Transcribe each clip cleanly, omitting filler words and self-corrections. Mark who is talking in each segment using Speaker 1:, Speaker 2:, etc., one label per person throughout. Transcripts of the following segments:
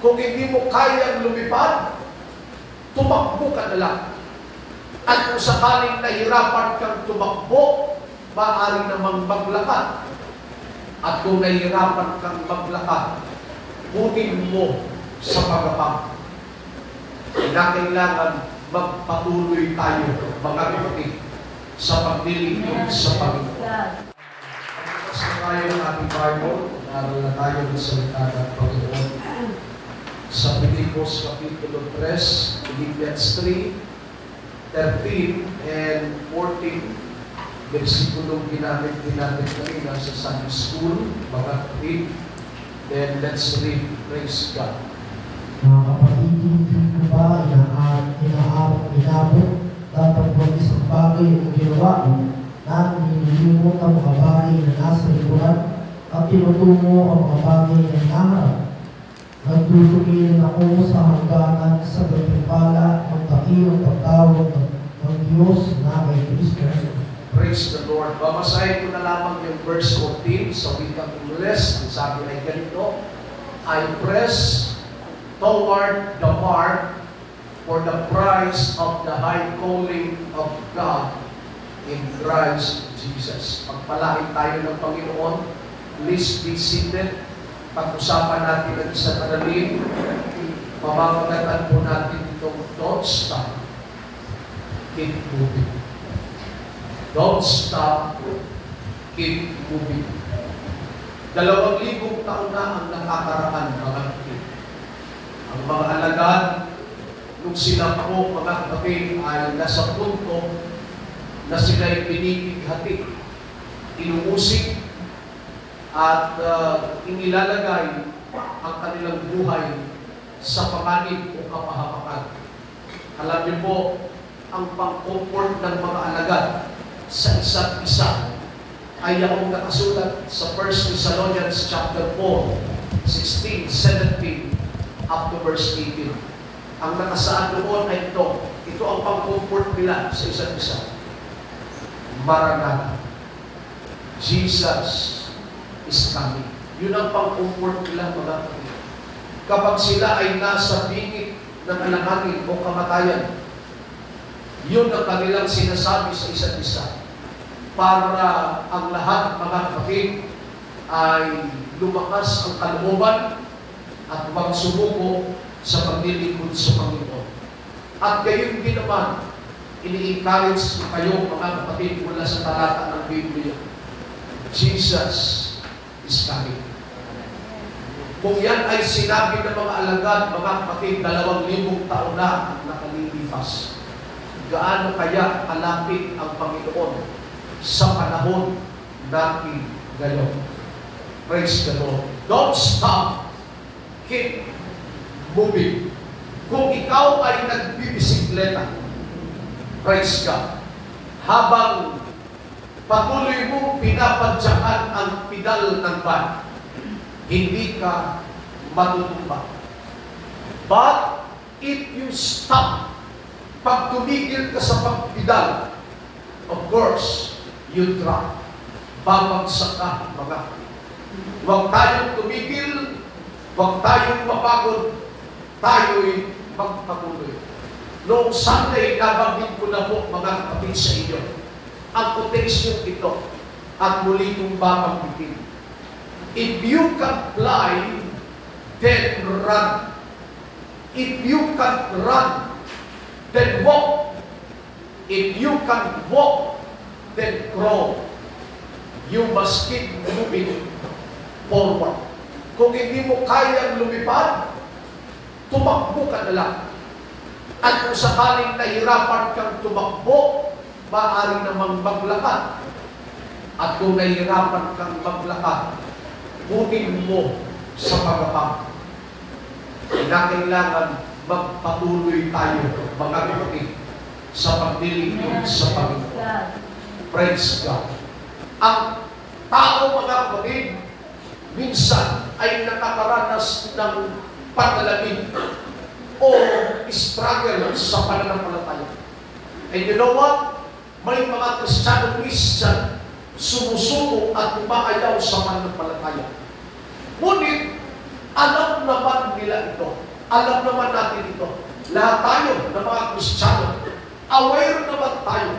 Speaker 1: Kung hindi mo kayang lumipad, tumakbo ka na lang. At kung sakaling nahirapan kang tumakbo, maaari namang maglakad. At kung nahirapan kang maglakad, kunin mo sa pagapang. Kinakailangan magpatuloy tayo, mga kapatid, sa paglilingkod sa Panginoon. Sa tayo ng ating Bible, naroon na tayo ng salita ng Panginoon. Sa Filipos Kapitulo 3, Philippians 3, 13 and 14, versikulong ginamit din natin kanina sa Sunday School, mga kapatid. Then let's read. Praise God.
Speaker 2: Mga kapatid, hindi ko ba inaabot dapat po isang bagay ang ginawa mo na nililimot ang mga bagay na nasa likuran at tinutungo ang mga bagay na hinaharap. Nagtutugilin ako sa hangganan sa gantimpala ng dakilang pagtawag ng Diyos na kay Kristo.
Speaker 1: Praise the Lord. Babasahin ko na lamang yung verse 14 sa wikang Ingles. Ang sabi ay ganito, I press toward the mark for the prize of the high calling of God in Christ Jesus. Pagpalain tayo ng Panginoon. Please be seated. Pag-usapan natin ang isang aralin. Mamamagatan po natin itong don't stop, keep moving. Don't stop, keep moving. 2,000 taon na ang nakakaraan, mga kapatid. Ang mga alagad, nung sila po, mga kapatid, ay nasa punto na sila'y pinipighati, inuusig, at inilalagay ang kanilang buhay sa panganib o kapahamakan. Alam niyo po, ang pang-comfort ng mga alagad sa isa't isa ay yung nakasulat sa 1 Thessalonians chapter 4, 16, 17, up to verse 18. Ang nakasaad doon ay ito. Ito ang pang-comfort nila sa isa't isa. Maranatha. Jesus is coming. Yun ang pang-comfort nila, mga kapatid. Kapag sila ay nasa bingit ng alanganin o kamatayan, yun ang kanilang sinasabi sa isa't isa. Para ang lahat, mga kapatid, ay lumakas ang kalooban at huwag sumuko sa paglilingkod sa Panginoon. At gayon din naman, ini-encourage kayo, mga kapatid, mula sa talata ng Biblia. Jesus is coming. Kung yan ay sinabi ng mga alagad, mga kapatid, 2,000 taon na ang nakalilipas. Gaano kaya kalapit ang Panginoon sa panahon natin ngayon? Praise the Lord. Don't stop. Keep moving. Kung ikaw ay nagbibisikleta, praise God, habang patuloy mo pinapadyakan ang pedal ng van, hindi ka matutumba. But if you stop, pag tumigil ka sa pagpedal, of course, you drop. Babagsak ka, mga. Huwag tayong tumigil, huwag tayong mapagod, tayo'y magpatuloy. Noong Sunday, nabanggit ko na po, mga kapatid, sa inyo, ang quotation ito, at muli kong babanggitin. If you can fly, then run. If you can run, then walk. If you can walk, then crawl. You must keep moving forward. Kung hindi mo kayang lumipad, tumakbo ka na lang. At kung sakaling nahirapan kang tumakbo, maaari namang maglakad. At kung nahirapan kang maglakad, kunin mo sa pagapang. Kinakailangan magpatuloy tayo, mga kapatid, sa paglilingkod sa Panginoon. Praise God. Ang tao, mga kapatid, minsan ay nakakaranas ng paglalamig o struggle sa pananampalataya. And you know what? May mga Kristiyano sumusuko at umaayaw sa pananampalataya. Ngunit, alam naman nila ito. Alam naman natin ito. Lahat tayo na mga Kristiyano, aware naman tayo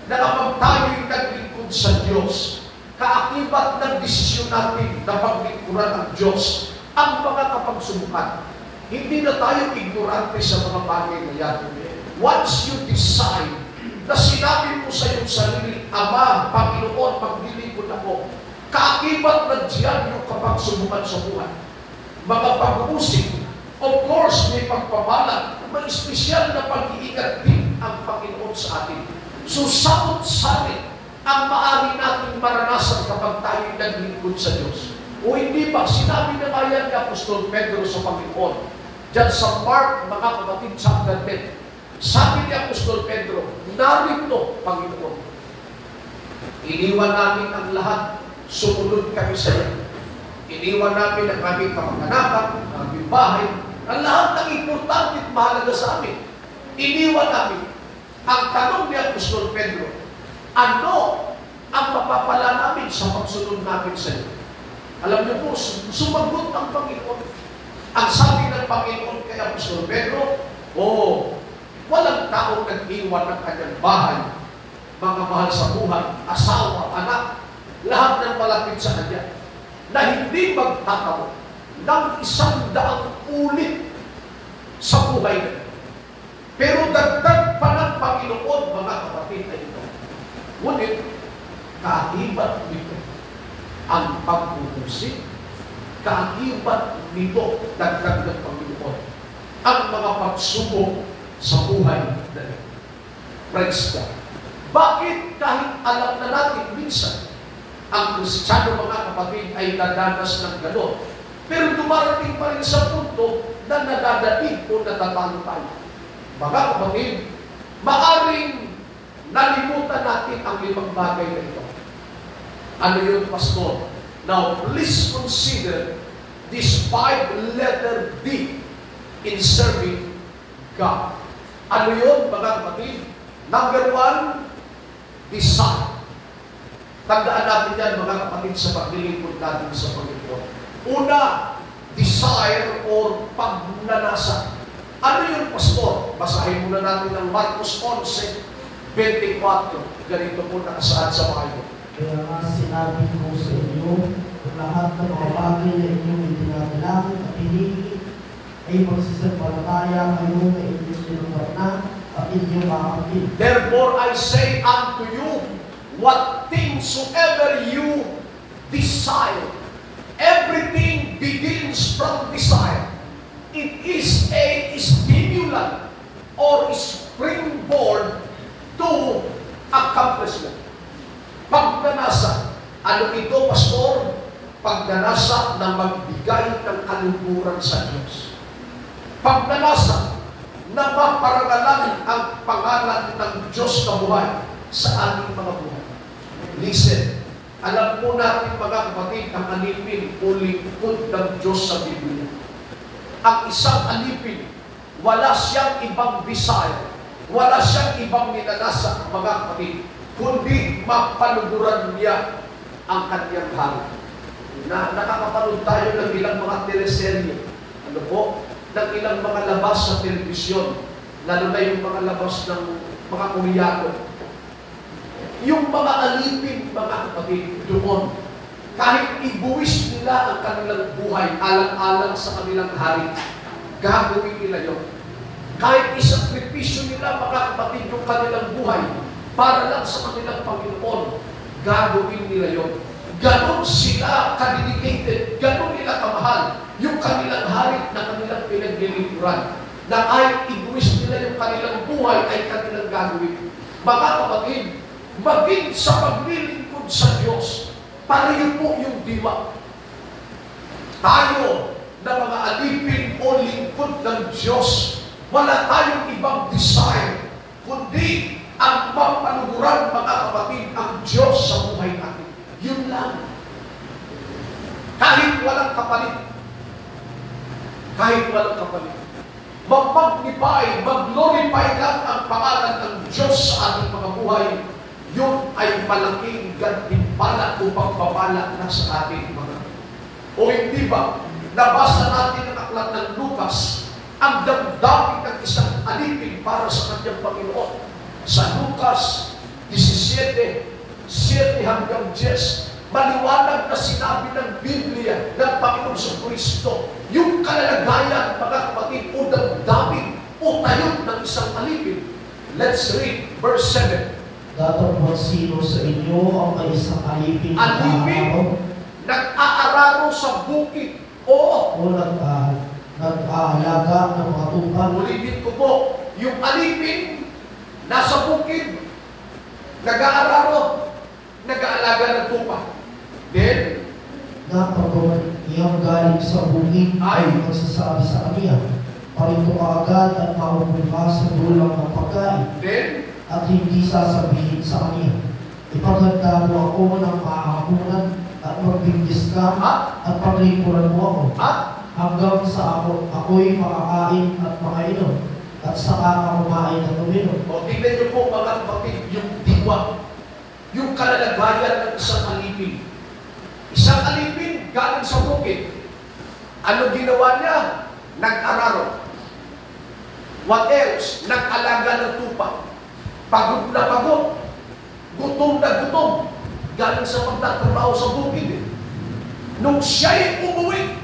Speaker 1: na kapag tayo'y naglingkod sa Diyos, kaakibat ng desisyon natin na paglingkuran ang Diyos, ang mga kapagsubukan. Hindi na tayo ignorante sa mga bagay na yan. Once you decide na sinabi mo sa iyong sarili, Ama, Panginoon, paglilingkod ako, kaakibat ng diyan yung kapagsubukan sa buhay. Mga pag-uusig, of course, may pagpapalag, may espesyal na pag-iingat din ang Panginoon sa atin. So, sakot-salit ang maaari natin maranasan kapag tayo naglingkod sa Diyos. O hindi ba, sinabi na kaya ni Apostol Pedro sa Panginoon, dyan sa Mark, mga kapatid, chapter 10, sabi ni Apostol Pedro, narito, Panginoon, iniwan namin ang lahat, sumunod kami sa iyo. Iniwan namin ang aming kamag-anakan, ang aming bahay, ang lahat ng importante at mahalaga sa amin. Iniwan namin. Ang tanong ni Apostol Pedro, ano ang mapapala namin sa pagsunod namin sa iyo? Alam niyo po, sumagot ang Panginoon. Ang sabi ng Panginoon kay Apostol Pedro, walang taong nag-iwan ng kanyang bahay, mga mahal sa buhay, asawa, anak, lahat ng malapit sa kanya, na hindi magtataw ng 100 ulit sa buhay na. Pero dagdag pa ng Panginoon, mga kapatid na ito. Ngunit, kaakibat nito ang pagpupusik, kaakibat nito, dagdag ng Panginoon, ang mga pagsubok sa buhay na ito. Praise God. Bakit kahit alam na natin minsan, ang Kristiyano, mga kapatid, ay nadanas ng gano'n, pero dumarating pa rin sa punto na nadadaig o natatalo tayo. Mga kapatid, maaaring nalimutan natin ang 5 bagay na ito. Ano yun, Pastor? Now, please consider this 5-letter D in serving God. Ano yun, mga kapatid? Number 1, desire. Tandaan natin yan, mga kapatid, sa paglilingkod natin sa Panginoon. Una, desire or pagnanasa. Ano yun, Pastor? Basahin muna natin ang Marcos 11:24. Ganito po nakasaad sa Bible.
Speaker 2: Kaya nga sinabi ko sa inyo, kung lahat ng mga bagay na inyong itinadalangin at hinihingit ay magsisampalataya kayo na inyong sinukat na at inyong makakapit.
Speaker 1: Therefore I say unto you, what things soever you desire, everything begins from desire. It is a stimulant or springboard to accomplishment. Pagnanasa. Ano ito, Pastor? Pagnanasa na magbigay ng kaluguran sa Diyos. Pagnanasa na maparangalan ang pangalan ng Diyos na buhay sa ating mga buhay. Listen, alam po natin, mga kapatid, ang alipin o lingkod ng Diyos sa Biblia. Ang isang alipin, wala siyang ibang desire, wala siyang ibang ninanasa, mga kapatid, kundi mapaluguran niya ang kanyang hari. Nakakapanood tayo ng ilang mga teleserye, ng ilang mga labas sa telebisyon, lalo na yung mga labas ng mga Koreano. Yung mga alipin, mga kapatid, doon, kahit ibuwis nila ang kanilang buhay, alang-alang sa kanilang hari, gagawin nila yun. Kahit isakripisyo nila, mga kapatid, yung kanilang buhay, para lang sa kanilang Panginoon, gagawin nila yun. Ganon sila ka-dedicated, ganon nila kamahal, yung kanilang hari na kanilang pinaglilingkuran, na kahit ibuwis nila yung kanilang buhay, ay kanilang gagawin. Mga kapatid, maging sa paglilingkod sa Diyos, pareho po yung diwa. Tayo na mga alipin o lingkod ng Diyos, wala tayong ibang desire, kundi ang mapaluguran, mga kapatid, ang Diyos sa buhay natin. Yun lang. Kahit walang kapalit. Kahit walang kapalit. Mag-magnify, mag-glorify lang ang pangalan ng Diyos sa ating mga buhay. Yun ay malaking gantimpala o pagpapala na sa ating mga. O hindi ba, nabasa natin ang aklat ng Lucas, ang damdamin ng isang alipin para sa kanyang Panginoon. Sa Lucas 17:7 hanggang 10, maliwanag na sinabi ng Biblia ng Panginoon sa Kristo yung kalalagayan, mga kapatid, o damdamin o tayo ng isang alipin. Let's read verse 7.
Speaker 2: Datapwat sino sa inyo ang may isang alipin na
Speaker 1: Alipin, nag-aararo sa bukid o
Speaker 2: nag-aalaga ng mga tupa.
Speaker 1: ulitin ko po, yung alipin, nasa bukid, nag-aararo, nag-aalaga ng tupa. Then,
Speaker 2: Na pagkaman iyang galing sa bukid ay magsasabi sa kanya, parito ka agad at maupo ka sa dulang ng pagkain.
Speaker 1: then,
Speaker 2: At hindi sasabihin sa kanya, ipaghanda mo ako ng maahapunan at magbigis ka at paglingkuran mo ako. Hanggang sa ako'y makakain at makainom at saka ka kumain at uminom.
Speaker 1: o tingnan niyo po, mga kapatid, yung diwa, yung kalalagayan ng isang alipin. Isang alipin galing sa bukid. Ano ginawa niya? Nag-araro. What else? Nag-alaga ng tupa. Pagod na pagod. Gutom na gutom. Galing sa pagtatrabaho sa bukid. Nung siya'y umuwi,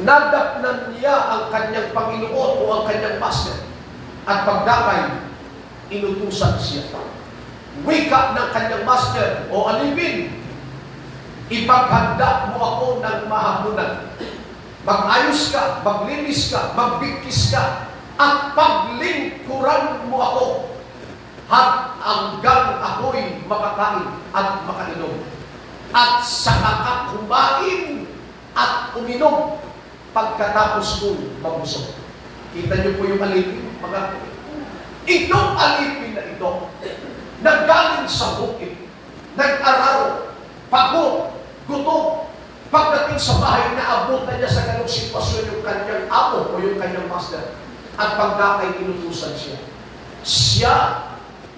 Speaker 1: nadapnan niya ang kanyang Panginoon o ang kanyang master. At pagdakay, inutusan siya. Wika ng kanyang master o alipin, ipaghanda mo ako ng mahapunan. Mag-ayos ka, maglinis ka, magbigkis ka, at paglingkuran mo ako hanggang ako'y makakain at makainom. At saka ka kumain at uminom pagkatapos ko mabusog. Kita niyo po yung alipin, mga kapatid. Itong alipin na ito, naggaling sa bukid, nag-araro, pagod, gutom. Pagdating sa bahay, naabot na niya sa ganong sitwasyon yung kanyang amo o yung kanyang master. At pagdakay, inutusan siya. Siya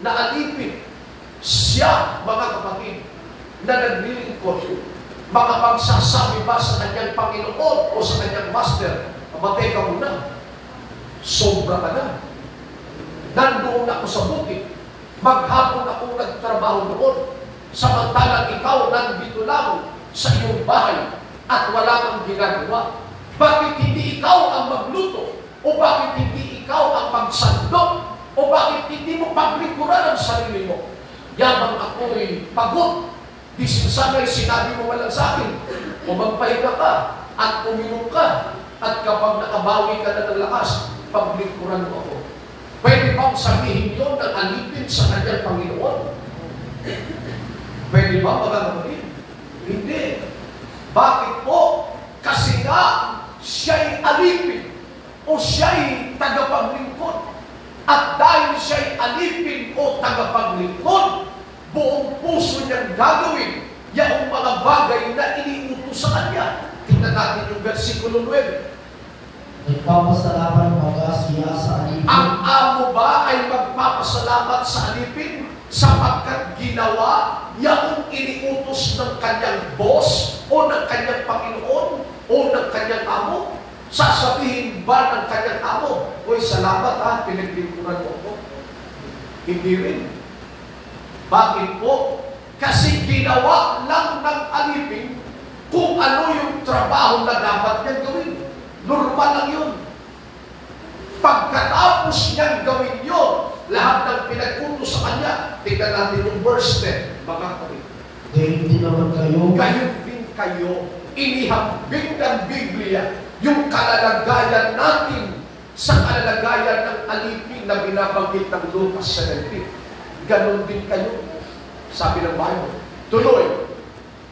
Speaker 1: na alipin, siya, mga kapatid, na naglilingkod, makapagsasabi ba sa kanyang Panginoon o sa kanyang master, mamatay ka muna, sobra ka na. Nandoon ako sa bukid, maghapon akong nagtrabaho doon, samantalang ikaw nandito lang sa iyong bahay at wala kang ginagawa. Bakit hindi ikaw ang magluto? O bakit hindi ikaw ang magsandok? O bakit hindi mo paglikuran ang sarili mo? Yabang ako'y pagod. Di sana'y sinabi mo walang sa akin. O magpahinga ka at uminom ka. At kapag nakabawi ka na ng lakas, paglikuran mo ako. Pwede bang sabihin yun ng alipin sa kanyang Panginoon? Pwede ba, mga kapatid? Hindi. Bakit po? Kasi nga, siya'y alipin o siya'y tagapaglingkod. At dahil siya'y alipin o tagapaglingkod, buong puso niyang gagawin yung mga bagay na iniutos sa kanya. Tingnan natin yung versikulo 9.
Speaker 2: Nagpapasalamat baga siya sa alipin.
Speaker 1: Ang amo ba ay magpapasalamat sa alipin sapagkat ginawa yung iniutos ng kanyang boss o ng kanyang Panginoon o ng kanyang amo? Sasabihin ba ng kanyang amo, "Uy, salamat ha, pinaglingkuran mo ako"? Hindi rin. Bakit po? Kasi ginawa lang ng alipin kung ano yung trabaho na dapat niyang gawin. Normal lang yun. Pagkatapos niyang gawin yun, lahat ng pinag-utos sa kanya, tingnan natin yung verse 10, mga kapatid.
Speaker 2: Gayon din naman kayo.
Speaker 1: Gayon din kayo, inihambing ng Biblia yung kalalagayan natin sa kalalagayan ng alipin na binabanggit ng Lucas 17. Ganon din kayo, sabi ng Bible. Tuloy.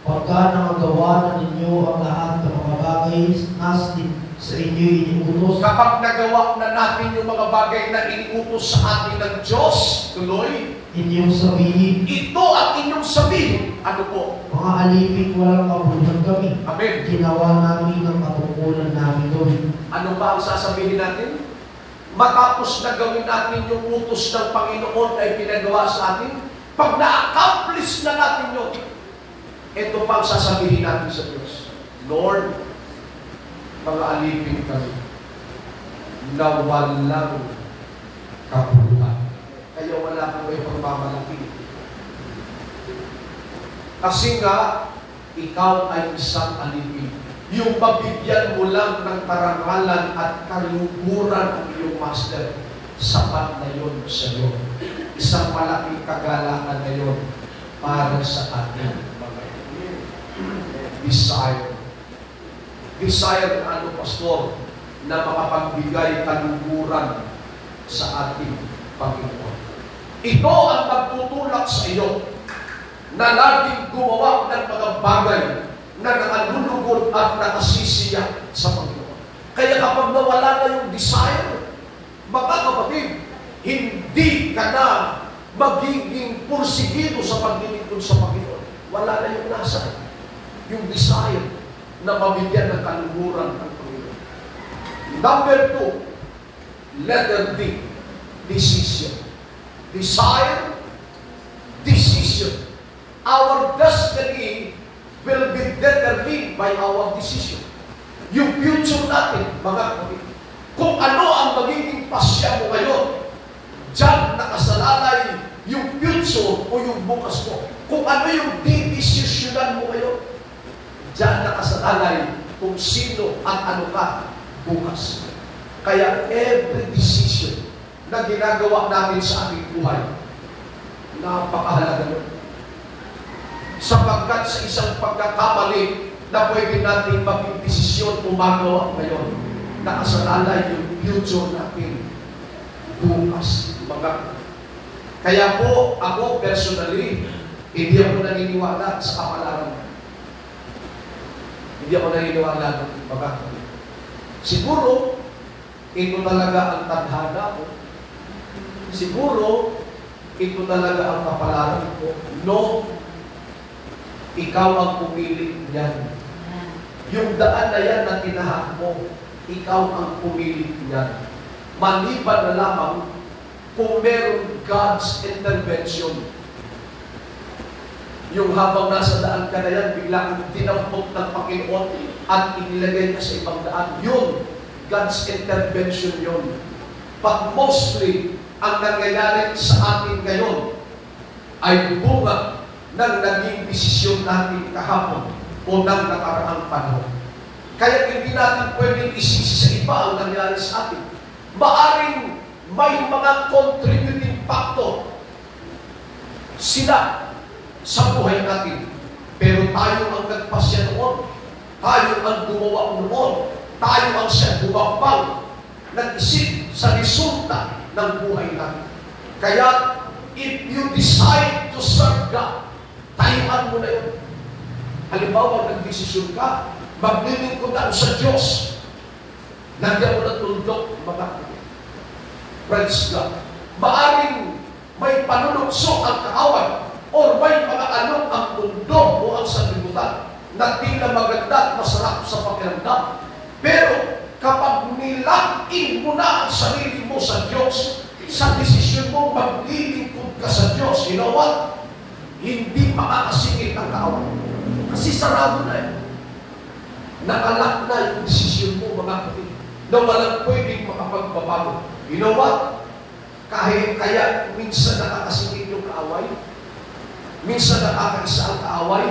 Speaker 2: Pagka nakagawa na ninyo ang lahat ng mga bagay nas sa inyo iniutos,
Speaker 1: Kapag nagawa na natin yung mga bagay na iniutos sa atin ng Diyos, tuloy,
Speaker 2: inyong sabihin,
Speaker 1: ito ang inyong sabihin. Ano po?
Speaker 2: mga alipin walang kabuluhan kami.
Speaker 1: Amen.
Speaker 2: Ginawa namin ang katungkulan namin gawin.
Speaker 1: Ano ba ang sasabihin natin? Matapos na gawin natin yung utos ng Panginoon ay pinagawa sa atin, pag na-accomplish na natin yun, ito pa ang sasabihin natin sa Diyos. Lord, mga alipin kami. na walang kapulutan. Kaya wala kang may pagmamalaki. Kasi nga, ikaw ay isang alipin. Yung mabigyan mo lang ng karangalan at kaluguran ang iyong master, sapat na yun sa iyo. Isang malaking kagalakan na yun para sa ating mga desire. Desire na ano, pastor, na makapagbigay kaluguran sa ating Panginoon. Ito ang magtutulak sa iyo na laging gumawa ng mga bagay na nakalulugod at nakasisiya sa Panginoon. Kaya kapag nawala na yung desire, mga kapatid, hindi ka na magiging pursigido sa paglilingkod sa Panginoon. Wala na yung nasa, yung desire na mabigyan ng kaluguran ng Panginoon. Number 2, letter D, decision. Desire, decision. Our destiny will be determined by our decision. Yung future natin, mga kapatid, kung ano ang magiging pasya mo ngayon, diyan nakasalalay yung future o yung bukas mo. Kung ano yung didesisyonan mo ngayon, diyan nakasalalay kung sino at ano ka bukas. Kaya every decision na ginagawa namin sa ating buhay, napakahalaga yun. Sapagkat sa isang pagkakamali na pwede natin maging desisyon o magawa ngayon, nakasalalay yung future natin bukas. Kaya po, ako personally, hindi ako naniniwala sa kapalaran. Hindi ako naniniwala ng pagkakali. Siguro, ito talaga ang tadhana ko. Siguro, ito talaga ang kapalaran ko. No, ikaw ang pumili niyan. Yung daan na yan na tinahan mo, ikaw ang pumili niyan. Maliban na lamang kung meron God's intervention. Yung habang nasa daan ka na yan, biglang tinampok ng Panginoon at inilagay ka sa ibang daan. Yun, God's intervention yun. But mostly, ang nangyayari sa atin ngayon ay bunga ng naging desisyon natin kahapon o ng nakaraang panahon. Kaya hindi natin pwedeng isisi sa iba ang nangyari sa atin. Maaring may mga contributing factor sila sa buhay natin. Pero tayo ang nagpasya noon. Tayo ang gumawa noon. Tayo ang siya bumabang nag-isip sa resulta ng buhay natin. Kaya, if you decide to serve God, tayuan mo na yun. Halimbawa, nagdesisyon ka, maglilingkod ka sa Diyos. Nagyan mo ng tuldok, mga praise God. Maaring may panunukso ang kaaway or may mga anong ang mundo o ang sanlibutan na tila maganda at masarap sa pakiramdam. Pero kapag nilagin mo na ang sarili mo sa Diyos, sa desisyon mo maglilingkod ka sa Diyos, you know what? Hindi makakasingit ang kaaway. Kasi sarado na yun. Nakalak na yung desisyon mo, mga kapatid, na walang pwedeng makapagbabago. You know what? Kahit kaya minsan nakakasingit yung kaaway, minsan nakakaisa ang kaaway,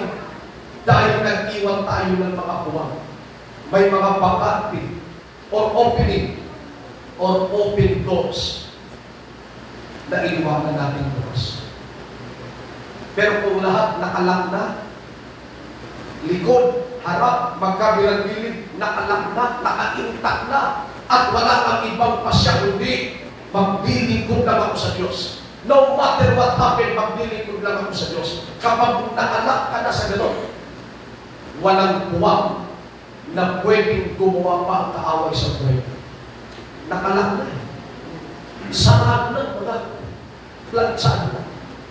Speaker 1: dahil nag-iwan tayo ng mga buwang. May mga bakante or opening or open doors na iniwanan natin bukas. Pero kung lahat nakalak na, likod, harap, magkabilang gilid, nakalak na, nakaintak na, at wala kang ibang pasya, kundi maglilingkod lang ako sa Diyos. No matter what happened, maglilingkod lang ako sa Diyos. Kapag nakalak ka na sa gano'n, walang buwang na pwedeng gumawa pa ang kaaway sa buhay. Nakalak na. Sarap na, mga plansaan na.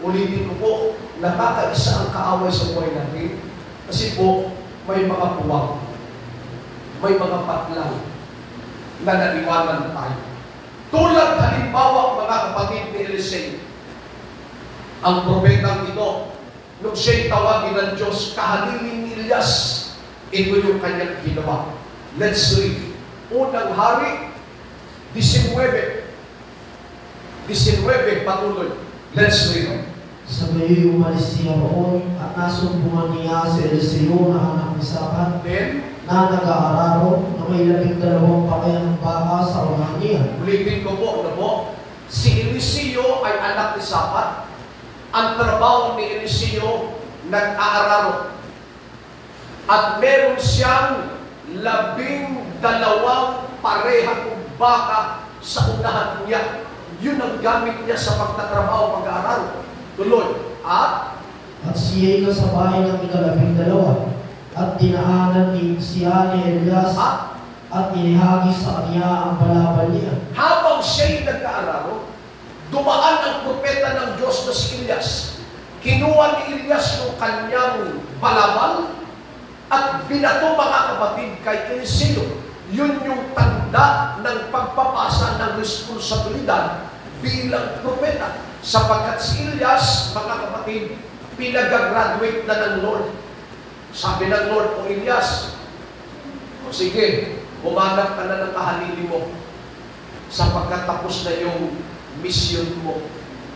Speaker 1: Ulitin ko po, nakakaisa ang kaaway sa buhay natin kasi po may mga buwang, may mga patlang na naniwanan tayo. Tulad halimbawa, mga kapatid ni Eliseo, ang propetang ito, nung siya'y tawagin ng Diyos, kahalilin ni Elias, ito yung kanyang ginawa. Let's read. Unang Hari, 19 patuloy. Let's read.
Speaker 2: Sa gayoy umalis siya roon at nasumbungan niya si Eliseo na anak ni Safat
Speaker 1: Then,
Speaker 2: na nag-aararo na may 12 pakayang baka sa unahan niya.
Speaker 1: ulitin ko po, si Eliseo ay anak ni Safat. Ang trabaho ni Eliseo, nag-aararo. At meron siyang 12 parehang baka sa unahan niya. Yun ang gamit niya sa pagtatrabaho, pag-aararo. Tuloy. At
Speaker 2: siya'y kasabay ng 12 at dinaanan siya ni Elias at inihagis sa kanya ang balaban niya.
Speaker 1: habang siya'y nag-aararo, dumaan ang propeta ng Diyos na si Elias. Kinuha ni Elias yung kanyang balabal at binato, mga kapatid, kay Eliseo. Yun yung tanda ng pagpapasa ng responsibilidad bilang propeta. Sapagkat si Elias, mga kapatid, pinag-graduate na ng Lord. Sabi ng Lord, o Elias, o sige, umanap ka na ng kahalili mo sapagkat tapos na yung mission mo.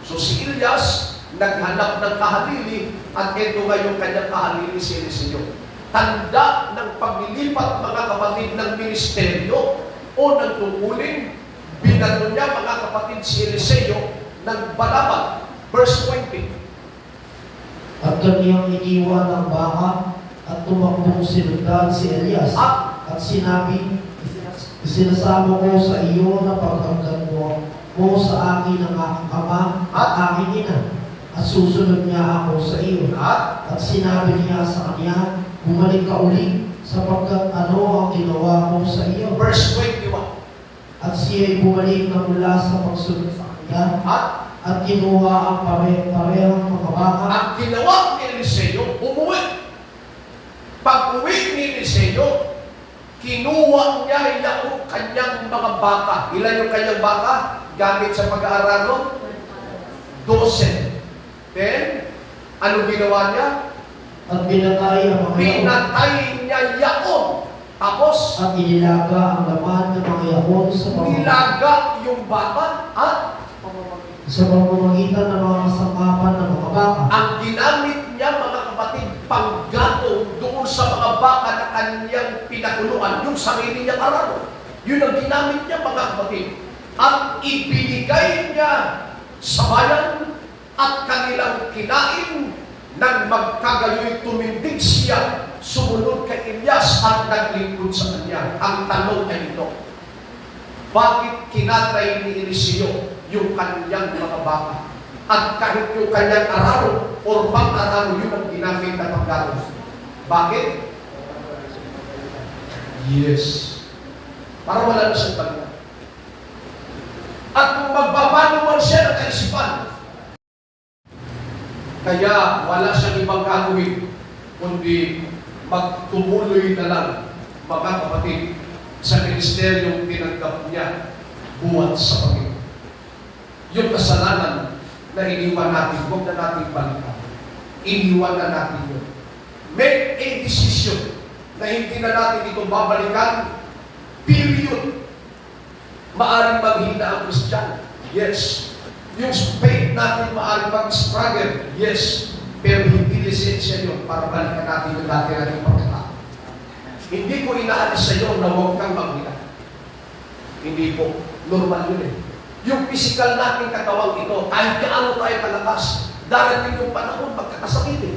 Speaker 1: So si Elias, naghanap ng kahalili at ito nga yung kanyang kahalili si Eliseo. Tanda ng paglilipat, mga kapatid, ng ministeryo o ng tungkulin, binato niya, mga kapatid, si Eliseo ng balabal. Verse 20.
Speaker 2: At kaniyang iniwan ng baka at tumakbong sinundan si Elias at sinabi, sinasama ko sa iyo na paghanggan mo sa akin ang aking ama at aking ina at susunod niya ako sa iyo. At sinabi niya sa kanya, bumalik ka uli sapagkat ano ang ginawa ko sa iyo.
Speaker 1: Verse 21.
Speaker 2: At siya'y bumalik na mula sa pagsunod sa kanya at kinuha ang parehang mga baka.
Speaker 1: Ang ginawa ni Eliseo, umuwi. Pag-uwi ni Eliseo, kinuha niya yung kanyang mga baka. Ilan yung kanyang baka? Gamit sa pag-aararo? 12. Then, ano ginawa niya?
Speaker 2: At binatay ang mga yaon.
Speaker 1: Pinatay niya yaon. Tapos,
Speaker 2: At inilaga ang laman ng mga yaon
Speaker 1: nilaga yung baka at
Speaker 2: sa pamamagitan ng mga kasangkapan ng mga baka.
Speaker 1: ang ginamit niya, mga kapatid, panggatong doon sa mga baka na kanyang pinakuluan, yung sarili niyang araro. Yun ang ginamit niya, mga kapatid. At ibinigay niya sa bayan at kanilang kinain nang magkagayoy tumindig siya sumunod kay Elias at naglingkod sa kanya. Ang tanong ay ito, bakit kinatay ni Eliseo yung kanyang mga baka? At kahit yung kanyang araro o pang-araro, yun ang ginamit na paggalos. Bakit? Yes. Para wala na siyang tanong. At kung magbabano man siya ng kaisipan, kaya wala siyang ibang gagawin kundi magtumuloy na lang, mga kapatid, sa ministeryong tinanggap niya buhat sa Panginoon. Yung kasalanan na iniwan natin, huwag na natin balikan. Iniwan na natin yun. Make a decision na hindi na natin ito babalikan. Period. Maaring maghina ang Kristiyano. Yes. Yung faith natin maaaring mag-struggle, yes, pero hindi lisensya yun para balikan natin yung dati natin pagkatao. Hindi ko inaalis sa iyo na huwag kang maghina. Hindi po. Normal yun eh. Yung physical natin katawang ito, kahit gaano tayo kalakas, darating yung panahon magkakasakit eh.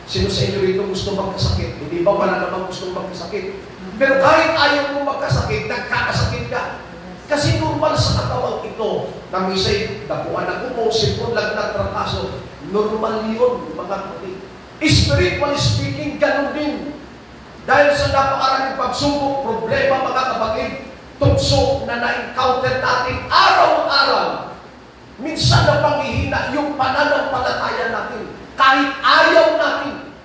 Speaker 1: Sino sa inyo rito gusto magkasakit? Hindi ba wala namang gusto magkasakit? Pero kahit ayaw mo magkasakit, nagkakasakit ka. Kasi normal sa katawang ito, na misay, dapuan ng upo, sipon lang na trataso. Normal yun, mga kapatid. Spiritually speaking, ganun din. Dahil sa napakaraming pagsubok, problema, mga kapatid, tukso na na-encounter natin araw-araw. Minsan na panghihina yung pananampalataya natin. Kahit ayaw natin,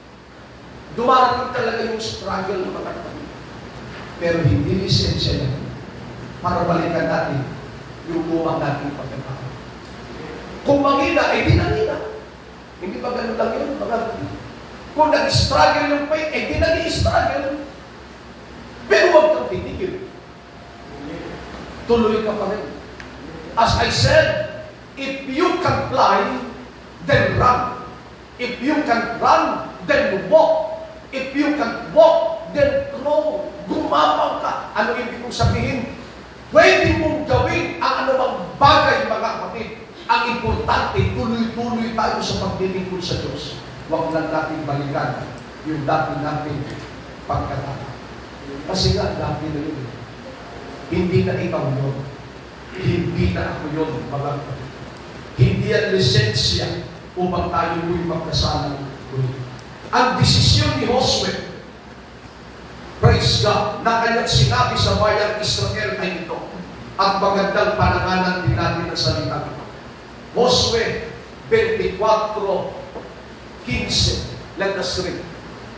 Speaker 1: dumarating talaga yung struggle, mga kapatid. Pero hindi lisensya na para balikan natin yung lumang natin pagkakao. Kung manghina, eh di nanghina. Hindi ba ganun lang yun, mga kapatid? Kung nag-struggle yung faith, eh di nag-struggle. Pero huwag kang titigil. tuloy ka pa rin. As I said, if you can fly, then run. If you can run, then walk. If you can walk, then crawl. Gumapang ka. Ano ibig kong sabihin? Pwede mong gawin ang anumang bagay, mga kapatid. Ang importante, tuloy-tuloy tayo sa paglilingkod sa Diyos. Huwag lang natin balikan yung dati natin pagkatapos. Kasi nga, dati na yun. Hindi na ikaw yun. Hindi na ako yun, mga kapatid. Hindi yan lisensya upang tayo mo'y magkasalang ulit. Ang desisyon ni Josue, praise God, na kanyang sinabi sa bayang Israel ay ito. At magandang pananganan din natin ang salita ito. Josue 24:15. Let us read.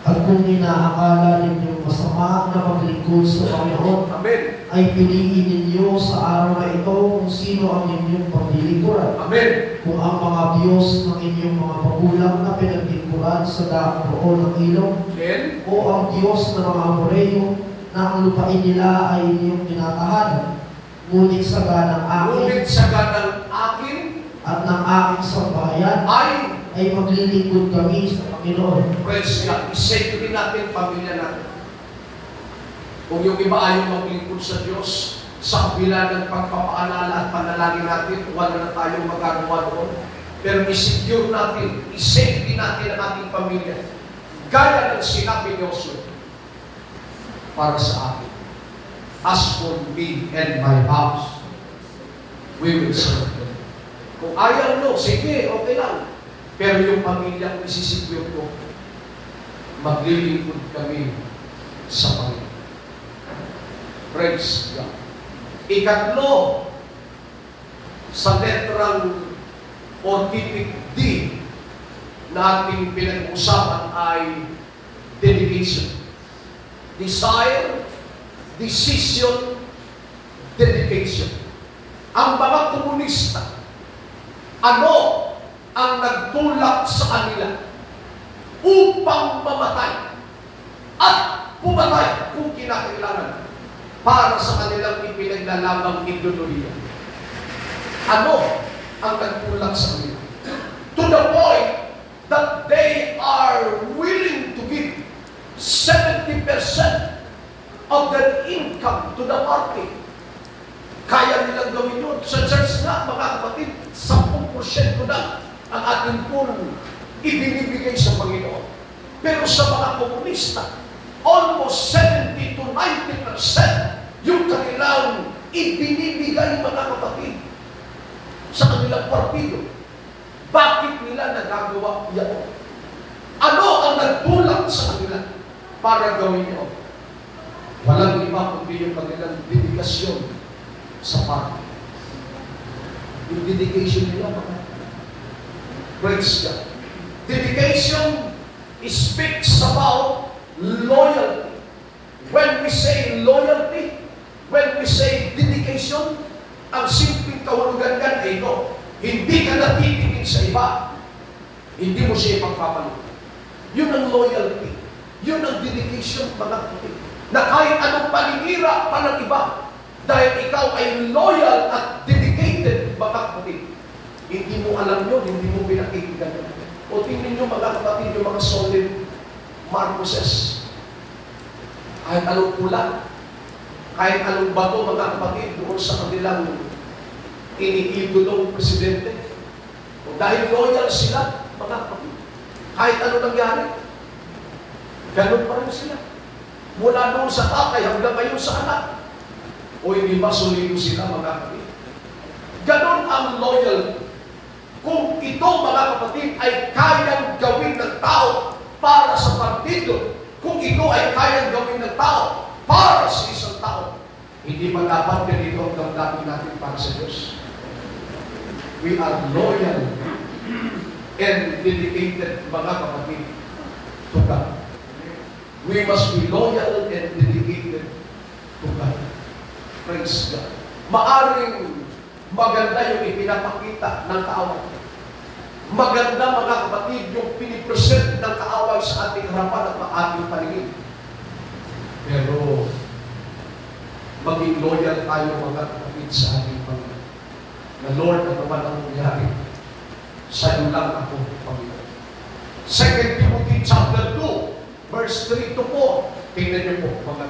Speaker 2: At kung inaakala ninyong masama na maglingkod sa Panginoon,
Speaker 1: Amen.
Speaker 2: ay piliin ninyo sa araw na ito kung sino ang inyong paglilingkuran.
Speaker 1: Amen.
Speaker 2: Kung ang mga Diyos ng inyong mga magulang na pinaglingkuran sa daang roon ng ilog,
Speaker 1: Then,
Speaker 2: o ang Diyos ng mga Amoreyo na ang lupain nila ay inyong tinatahanan, ngunit sa ganang akin
Speaker 1: ngunit sa ganang akin
Speaker 2: at ng aking sambahayan ay maglilingkod kami sa Panginoon.
Speaker 1: praise God, isave din natin pamilya natin. Kung yung iba ayaw maglingkod sa Diyos, sa kabila ng pagpapaalala at panalangin natin, wala na tayong magagawa doon. Pero isecure natin, isave din natin ang ating pamilya. Gaya ng sinabi ni Josue, para sa akin, as for me and my house, we will serve Him. Kung ayaw no, sige, okay lang. Pero yung pamilya kong isisecure ko, maglilingkod kami sa Panginoon. Praise God. Ikatlo, sa letrang o tipik D na ating pinag-usapan ay dedication. Desire, decision, dedication. Ang mga komunista, ano ang nagtulak sa kanila upang mamatay at pumatay kung kinakailangan para sa kanilang ipinaglalagang ideolohiya? Ano ang nagtulak sa kanila? To the point that they are willing to give 70% of their income to the party. Kaya nilang gawin yun. Sa church nga, mga kapatid, 10% na ang ating pong ibinibigay sa Panginoon. Pero sa mga komunista, almost 70 to 90% yung kanilang ibinibigay, mga kapatid, sa kanilang partido. Bakit nila nagagawa yan? Ano ang nagtulak sa kanila para gawin yun? Walang iba kundi yung kanilang dedikasyon sa party. Yung dedication nila, mga praise God. Dedication speaks about loyalty. When we say loyalty, when we say dedication, ang simpleng kahulugan yan ay ito. Hindi ka natitingin sa iba. Hindi mo siya ipagpapalit. Yun ang loyalty. Yun ang dedication, mga kapatid. Na kahit anong paninira pa ng iba, dahil ikaw ay loyal at dedicated, mga kapatid, hindi mo alam yun, hindi mo pinakikinggan yun. O tingnan nyo, mga kapatid, yung mga solid Marcoses. Kahit anong kulang, kahit anong bato, mga kapatid, doon sa kanilang iniidolong presidente. O dahil loyal sila, mga kapatid, kahit ano nangyari, ganun pa rin sila. Mula doon sa tatay hanggang ngayon sa anak. O hindi ba solido sila, mga kapatid? Ganon ang loyalty. Kung ito, mga kapatid, ay kayang gawin ng tao para sa partido, kung ito ay kayang gawin ng tao para sa isang tao, hindi ba dapat ganito ang damdamin natin para sa Diyos? We are loyal and dedicated, mga kapatid, to God. We must be loyal and dedicated to God. Praise God. Maaring maganda yung ipinapakita ng kaaway. Maganda, mga kapatid, yung pinipresent ng kaaway sa ating harapan at ating paningin. Pero maging loyal tayo mga kapatid sa ating Panginoon. Na Lord, ano man ang nangyari, sa'yo lang ako, Panginoon. 2 Timothy chapter 2, verse 3 to 4. Tingnan niyo po, mga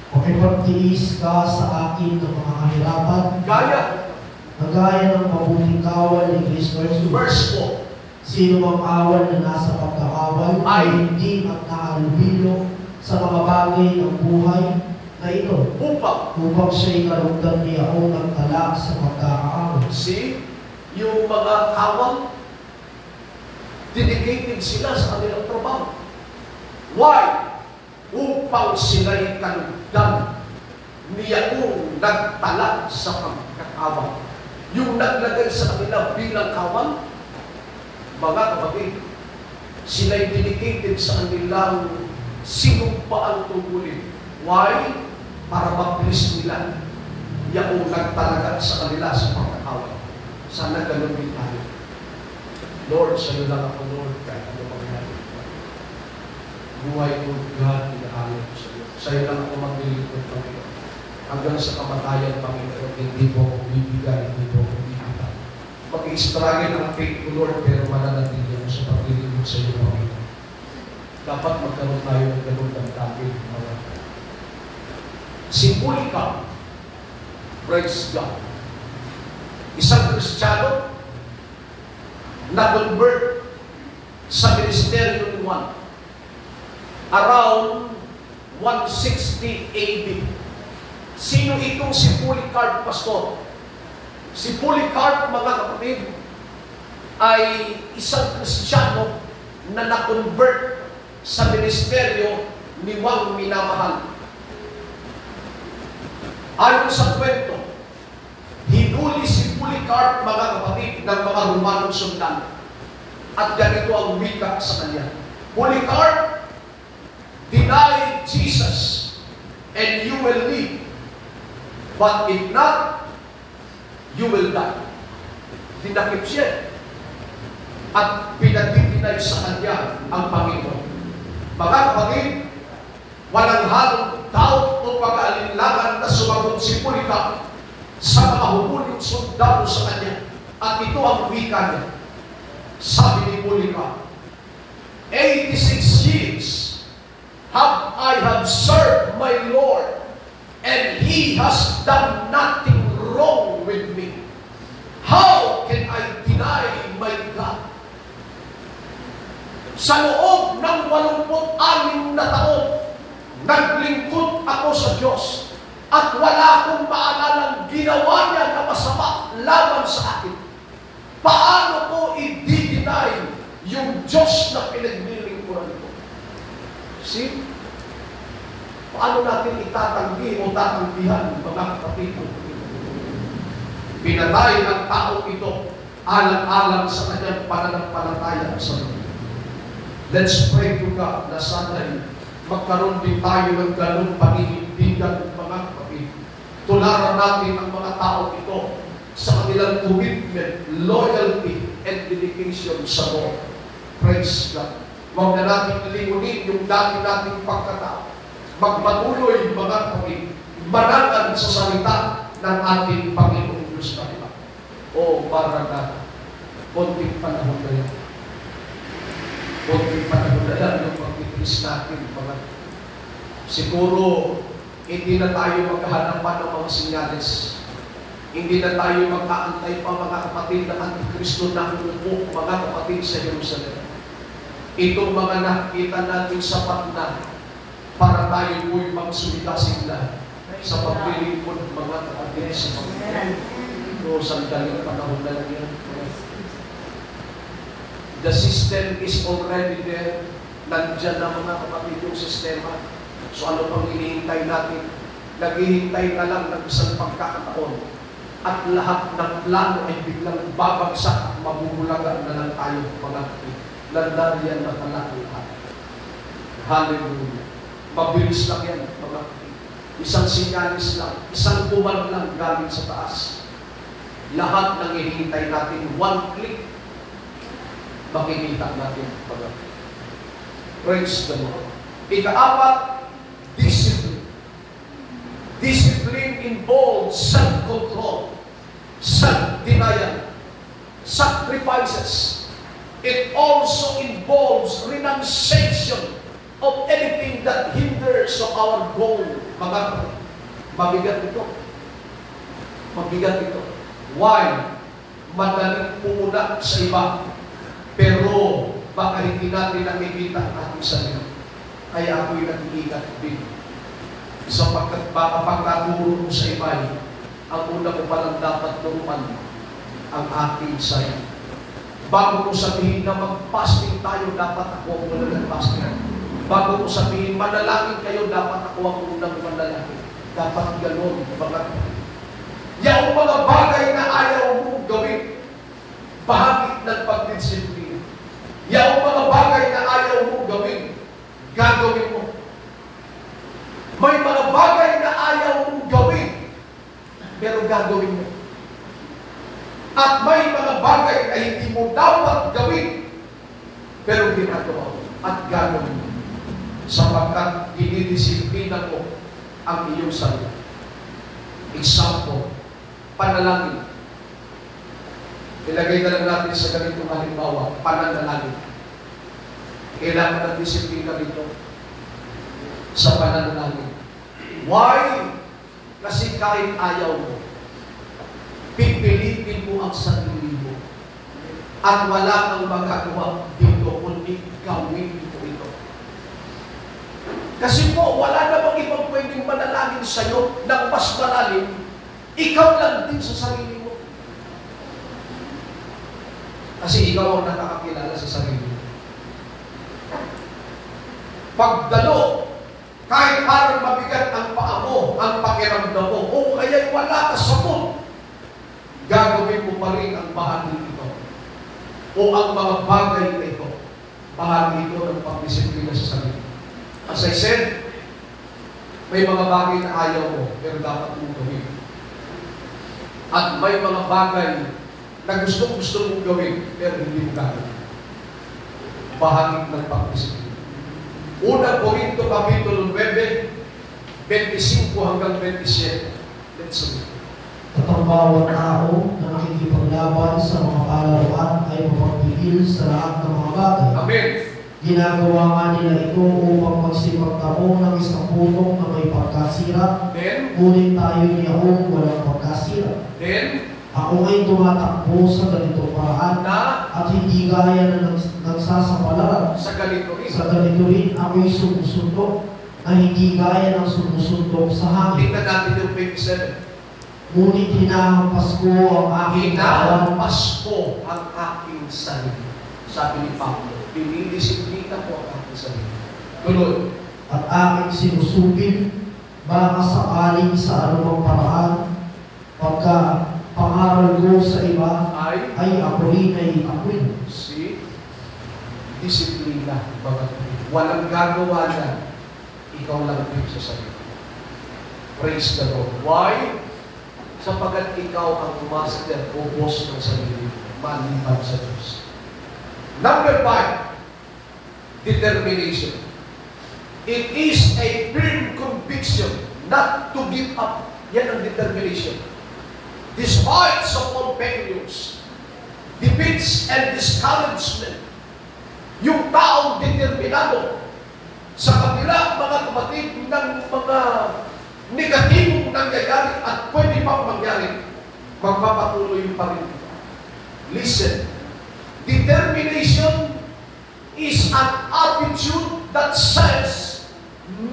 Speaker 2: Pakipagtiis ka sa akin ng mga kahirapan,
Speaker 1: gaya
Speaker 2: ng mabuting kawal ni Kristo Jesus.
Speaker 1: verse 4.
Speaker 2: Sino mang awal na nasa pagkakawal ay hindi at naalubilo sa mga bagay ng buhay na ito upang siya'y kalugdan niya o nagtala sa pagkakaawal.
Speaker 1: See, yung mga kawal, dedicated sila sa kanilang trabaho. Why? Upang sila'y kalugdan niya o nagtala sa pagkakaawal. Yung naglagay sa kanila bilang kawal, mga kapatid, sila'y dedicated sa kanilang sinumpaang tungkulin. Why? Para mag-bless nila. Yaong nagtalaga sa kanila sa pagkakawal. Sana ganun din tayo. Lord, sa'yo lang ako, Lord, kahit ano mangyari. Buhay ko, God, inaalit ko sa'yo. Sa'yo lang ako maglilingkod, Panginoon. Hanggang sa kamatayan, Panginoon, hindi po ako bibigay, hindi po ako bibigay. Mag-i-struggle ang faith ko, Lord, pero mananatili ako sa paglilingkod sa iyo, Panginoon. Dapat magkaroon tayo ng ganun damdamin, mga simbolika. Praise God. Isang Kristiyano na-convert sa ministeryo ni Juan around 160 AD. Sino itong si Polycarp, Pastor? Si Polycarp, mga kapatid, ay isang Kristiyano na na-convert sa ministeryo ni Juan minamahal. Ayon sa kwento, hinuli si Polycarp, mga kapatid, ng mga Romanong sundalo. At ganito ang wika sa kanya. Polycarp, deny Jesus and you will live. But if not, you will die. Tinakip siya. At pinagtitinay sa kanya ang Panginoon. Mga kapatid, walang halong doubt o pag-aalinlangan na sumagot si Polycarp sa mga humuling sundalo sa kanya. At ito ang wika niya. Sabi ni Polycarp, 86 years I have served my Lord, and He has done nothing wrong with me. How can I deny my God? Sa loob ng 86 na taon, naglingkod ako sa Diyos at wala akong maalalang ginawa niya na masama laban sa akin. Paano ko i-deny yung Diyos na pinaglilingkuran ko? See? Paano natin itatanggi o tatanggihan, mga kapatid? Pinatay ang tao ito alang-alang sa kanyang pananampalataya sa Diyos. Let's pray to God na sana'y magkaroon din tayo ng ganung paninindigan, mga kapatid. Tularan natin ang mga tao ito sa kanilang commitment, loyalty, and dedication sa Lord. Praise God. Huwag na natin lingunin yung dati nating pagkatao. Magpatuloy, mga kapatid, manangan sa salita ng ating Panginoong Diyos na iba. O para na konting panahon na yan. Konting panahon na yan yung pag-ibis natin, mga siguro, hindi na tayo maghahanapan ng mga sinyales. Hindi na tayo mag-aantay pa, mga kapatid, ng Antikristo na umupo, mga kapatid, sa Jerusalem. Itong mga nakita natin sapat na para tayo po'y magsulita-sigla sa paglilingkod, mga kapatid, sa Panginoon. So, sandaling panahon na lang yan. The system is already there. Nandiyan na, mga kapatid, yung sistema. So ano pang hinihintay natin? Naghihintay na lang ng isang pagkakataon at lahat ng plano ay biglang babagsak at mabubulagan na lang tayo, mga kapatid. Landarian na pala ang lahat. Hallelujah. Mabilis lang yan, mga kapatid. Isang sinyalis lang, isang buwan lang galing sa taas. Lahat ng hinihintay natin, one click, makikita natin, mga kapatid. Praise the Lord. Ika-apat, discipline. Discipline living involves self-control, self-denial, sacrifices. It also involves renunciation of anything that hinders of our goal. Mga mabigat ito. Mabigat ito. Why? Madaling pumuna sa iba. Pero baka hindi natin nakikita ang ating sarili. Kaya ako'y nag-iingat din. Sapagkat baka pagkaturo mo sa iba, ang una ko palang dapat turuan ang ating sarili. Bago ko sabihin na mag-fasting tayo, dapat ako ang unang nag-fasting. Bago ko sabihin, manalangin kayo, dapat ako ang unang manalangin. Dapat gano'n, mga yung mga bagay na ayaw mong gawin, bahagi ng pagdisiplina. Yung mga bagay na ayaw mong gawin, gagawin mo. May mga bagay na ayaw mong gawin, pero gagawin mo. At may mga bagay na hindi mo dapat gawin, pero ginagawa mo at gagawin mo. Sapagkat dinidisiplina mo ang iyong sarili. Example, panalangin. Ilagay na lang natin sa ganitong halimbawa, pananalangin. Kailangan ng disiplina rito sa pananalangin. Why? Kasi kahit ayaw mo, pipilitin mo ang sarili mo. At wala kang magagawa dito kundi gawin ito. Kasi po, wala namang ibang pwedeng manalangin sa'yo ng mas malalim. Ikaw lang din sa sarili mo. Kasi ikaw ang nakakakilala sa sarili mo. Pagdalo, kahit parang mabigat ang paa mo, ang pakiramdam mo, o kaya wala ka sa mood, gagawin mo pa rin ang bahagi ito. O ang mga bagay na ito. Bahagi ito ng pagdisiplina sa sarili. As I said, may mga bagay na ayaw mo, pero dapat mong gawin. At may mga bagay na gusto mong gawin, pero hindi mo gagawin. Bahagi ng pagdisiplina. Una Corinto Kapitulo 9, 25 hanggang 27. Let's read.
Speaker 2: At ang bawat tao na nakikipaglaban sa mga kalauan ay mapagpigil sa lahat ng mga bagay.
Speaker 1: Amen.
Speaker 2: Ginagawa nga nila ito upang magsipagtamo ng isang putong na may pagkasira.
Speaker 1: Then,
Speaker 2: Ngunit tayo niyahong walang pagkasira.
Speaker 1: then,
Speaker 2: Ako ay tumatakbo sa ganitong paraan
Speaker 1: na
Speaker 2: at hindi gaya na nagsasapalaran.
Speaker 1: sa ganito rin.
Speaker 2: Sa ganito rin ako'y sumusuntok na hindi gaya ng sumusuntok sa hangin.
Speaker 1: Tingnan natin yung 27.
Speaker 2: Ngunit hinahampas ko ang aking katawan.
Speaker 1: Hinahampas ko ang aking sarili. Sabi ni Pablo, dinidisiplina ko ang aking sarili. Tuloy.
Speaker 2: At aking sinusupil, baka sakaling sa anumang paraan, pagka pangaral ko sa iba, ay ako rin ay ako'y.
Speaker 1: Si disiplina. Walang gagawa na, ikaw lang din sa sarili. Praise the Lord. Why? Sapagat ikaw ang master o boss ng sarili, maliban sa Diyos. Number 5, determination. It is a firm conviction not to give up. Yan ang determination. Despite of all failures, defeats and discouragement, yung taong determinado sa kabila, mga kapatid, ng mga negatibong nangyayari at pwede pang mangyari, magpapatuloy pa rin. Listen, determination is an attitude that says,